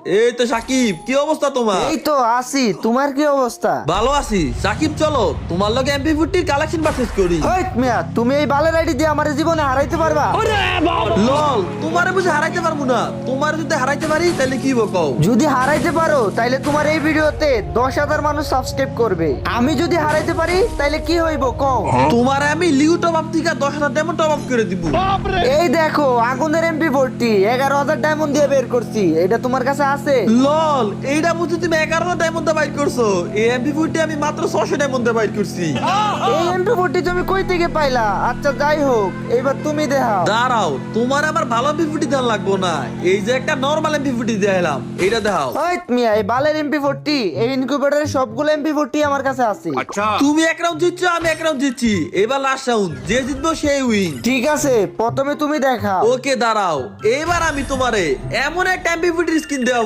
এই তো সাকিব, কি অবস্থা তোমার? এই তো আছি, তোমার কি অবস্থা? ভালো আছি সাকিব, চলো তোমার লগে MP40 কালেকশন পারচেজ করি। হেই মিয়া, তুমি এই বালের আইডি দিয়ে আমার জীবনে হারাইতে পারবা? লল, তোমারে বুঝে হারাইতে পারবো না। তোমার যদি হারাইতে পারি তাহলে কি বকও? যদি হারাইতে পারো তাইলে তোমার এই ভিডিওতে 10,000 মানুষ সাবস্ক্রাইব করবে। আমি যদি হারাইতে পারি তাইলে কি হইব কও? তোমারে আমি লিউ টপ আপ থেকে 10,000 ডায়মন্ড টপ আপ করে দিব। এই দেখো আগুনের MP40 11,000 ডায়মন্ড দিয়ে বের করছি, এটা তোমার কাছে আছে? লল, এইটা বুঝি তুমি 11 ডায়মন্ড দিয়ে বাইর করছো। এই MP40 আমি মাত্র 600 ডায়মন্ড দিয়ে বাইর করছি। এই MP40 তুমি কই থেকে পাইলা? আচ্ছা যাই হোক, এইবার তুমি দেখাও। দাঁড়াও, তোমার আমার ভালো MP40 দেওয়া লাগবো না। এই যে একটা নরমাল MP40 দিয়ে এলাম, এইটা দেখাও। ওই মিয়া, এই বালের MP40, এই ইনকিউবেটরের সবগুলো MP40 আমার কাছে আছে। তুমি এক রাউন্ড জিতছো, আমি এক রাউন্ড জিতছি। এবার লাস্ট রাউন্ড, যে জিতবো সেই উইন। ঠিক আছে, প্রথমে তুমি দেখাও। ওকে দাঁড়াও, এবার আমি তোমারে এমন একটা MP40 স্কিন দেওয়া